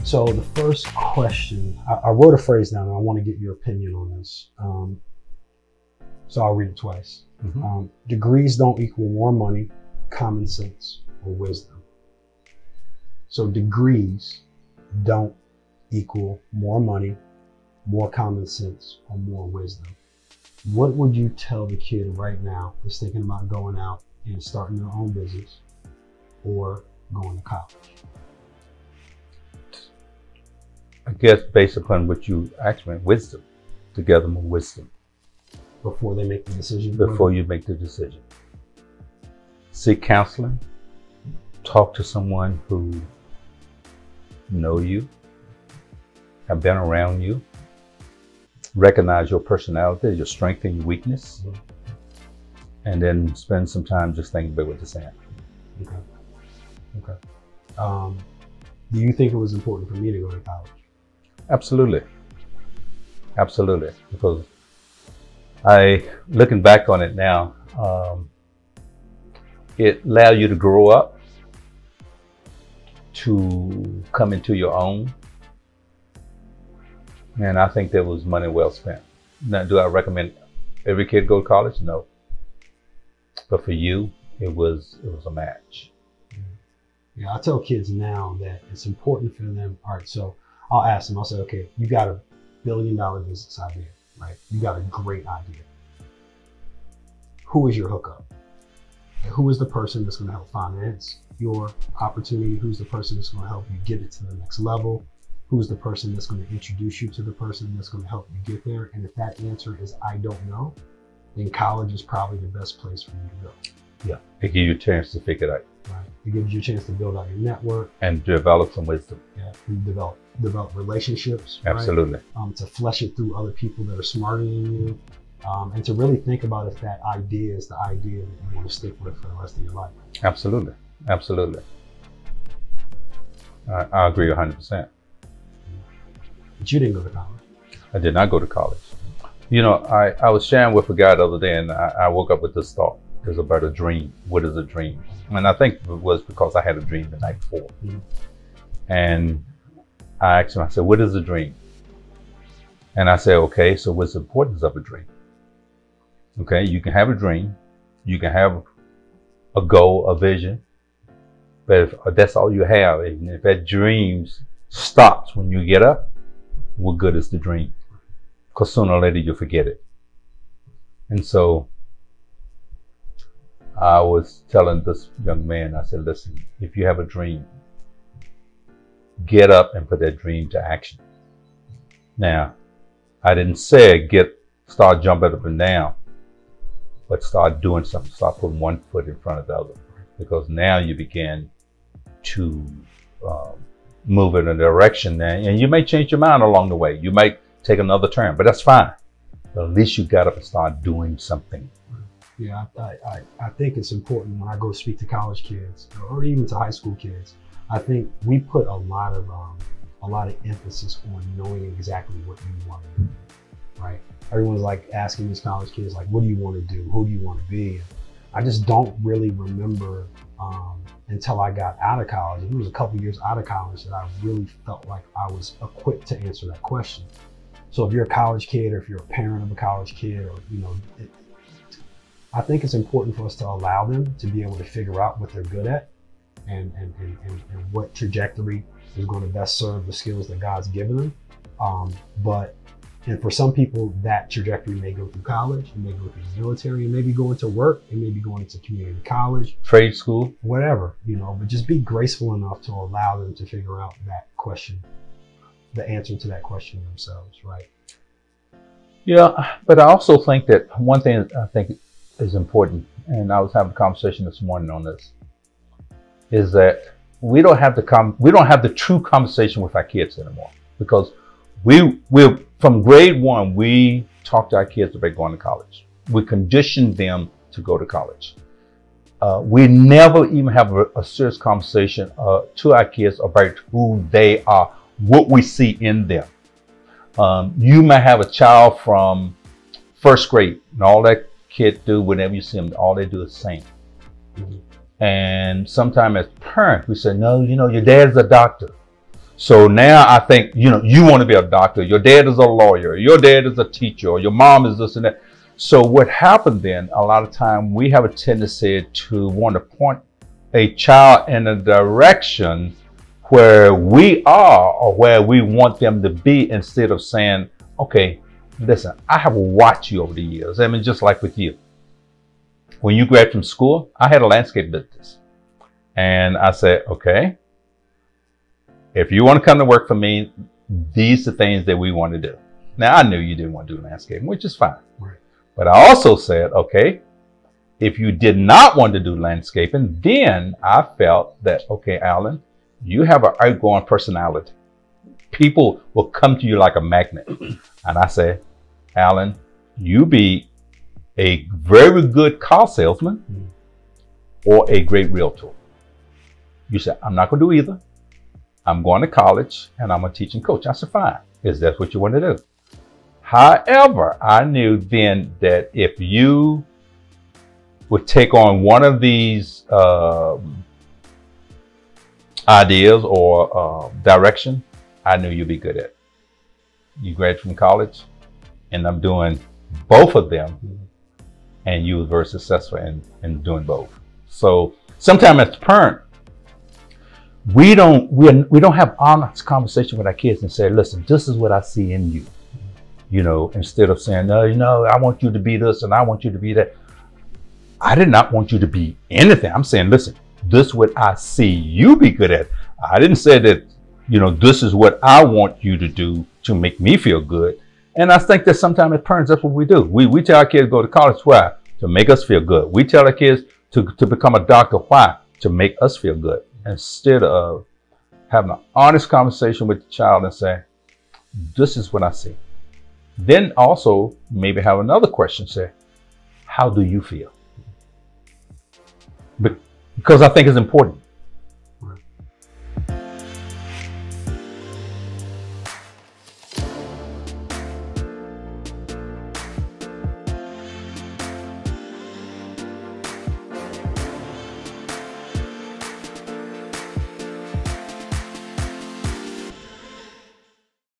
So the first question, I wrote a phrase down and I want to get your opinion on this. So I'll read it twice. Degrees don't equal more money, common sense, or wisdom. So degrees don't equal more money, more common sense, or more wisdom. What would you tell the kid right now that's thinking about going out and starting their own business or going to college? I guess based upon what you asked me, wisdom, together more wisdom. Before they make the decision? Before you make the decision. Seek counseling, talk to someone who know you, have been around you, recognize your personality, your strength and your weakness, and then spend some time just thinking about what they're saying. Okay. Do you think it was important for me to go to college? Absolutely. Absolutely. Because looking back on it now, it allowed you to grow up, to come into your own. And I think that was money well spent. Now, do I recommend every kid go to college? No. But for you, it was a match. Yeah, I tell kids now that it's important for them. All right, so I'll ask them, I'll say, okay, you got $1 billion business idea, right? You got a great idea. Who is your hookup? And who is the person that's going to help finance your opportunity? Who's the person that's going to help you get it to the next level? Who's the person that's going to introduce you to the person that's going to help you get there? And if that answer is, I don't know, then college is probably the best place for you to go. Yeah, it gives you a chance to figure it out. Right. It gives you a chance to build out your network. And develop some wisdom. Yeah, and develop relationships. Absolutely. Right? To flesh it through other people that are smarter than you. And to really think about if that idea is the idea that you want to stick with for the rest of your life. Absolutely. Absolutely. I agree 100%. But you didn't go to college. I did not go to college. You know, I was sharing with a guy the other day, and I woke up with this thought. It's about a dream. What is a dream? And I think it was because I had a dream the night before. And I asked him, I said, what is a dream? And I said, okay, so what's the importance of a dream? Okay, you can have a dream. You can have a goal, a vision. But if that's all you have, and if that dream stops when you get up, what good is the dream? Because sooner or later you'll forget it. And so I was telling this young man, I said, listen, if you have a dream, get up and put that dream to action. Now, I didn't say start jumping up and down, but start doing something, start putting one foot in front of the other. Because now you begin to move in a direction now, and you may change your mind along the way. You might take another turn, but that's fine. But at least you got up and start doing something. Yeah, I think it's important when I go speak to college kids or even to high school kids. I think we put a lot of emphasis on knowing exactly what you want to do, right? Everyone's like asking these college kids, like, what do you want to do? Who do you want to be? And I just don't really remember until I got out of college. It was a couple years out of college that I really felt like I was equipped to answer that question. So if you're a college kid, or if you're a parent of a college kid, or I think it's important for us to allow them to be able to figure out what they're good at and what trajectory is going to best serve the skills that God's given them. And for some people, that trajectory may go through college, it may go through the military, it may be going to work, it may be going into community college, trade school, whatever, but just be graceful enough to allow them to figure out that question, the answer to that question themselves, right? Yeah, but I also think that one thing I think is important, and I was having a conversation this morning on this, is that we don't have the true conversation with our kids anymore, because we're from grade 1, we talk to our kids about going to college. We condition them to go to college. We never even have a serious conversation to our kids about who they are, what we see in them. You may have a child from first grade, and all that kid do whenever you see them, all they do is sing. And sometimes as parents, we say, no, your dad's a doctor. So now I think, you know, you want to be a doctor. Your dad is a lawyer. Your dad is a teacher. Or your mom is this and that. So what happened then, a lot of time we have a tendency to want to point a child in a direction where we are or where we want them to be, instead of saying, okay, listen, I have watched you over the years. I mean, just like with you. When you graduated from school, I had a landscape business. And I said, okay, if you want to come to work for me, these are the things that we want to do. Now, I knew you didn't want to do landscaping, which is fine. Right. But I also said, okay, if you did not want to do landscaping, then I felt that, okay, Alan, you have an outgoing personality. People will come to you like a magnet. And I said, Alan, you be a very good car salesman or a great realtor. You said, I'm not going to do either. I'm going to college and I'm a teaching coach. I said, fine. Is that what you want to do? However, I knew then that if you would take on one of these ideas or direction, I knew you'd be good at it. You graduated from college, and I'm doing both of them, and you were very successful in doing both. So sometimes as a parent, we don't have honest conversation with our kids and say, listen, this is what I see in you. You know, instead of saying, no, you know, I want you to be this and I want you to be that. I did not want you to be anything. I'm saying, listen, this is what I see you be good at. I didn't say that, you know, this is what I want you to do to make me feel good. And I think that sometimes as parents, that's what we do. We tell our kids to go to college. Why? To make us feel good. We tell our kids to become a doctor. Why? To make us feel good. Instead of having an honest conversation with the child and say, this is what I see. Then also maybe have another question, say, how do you feel? Because I think it's important.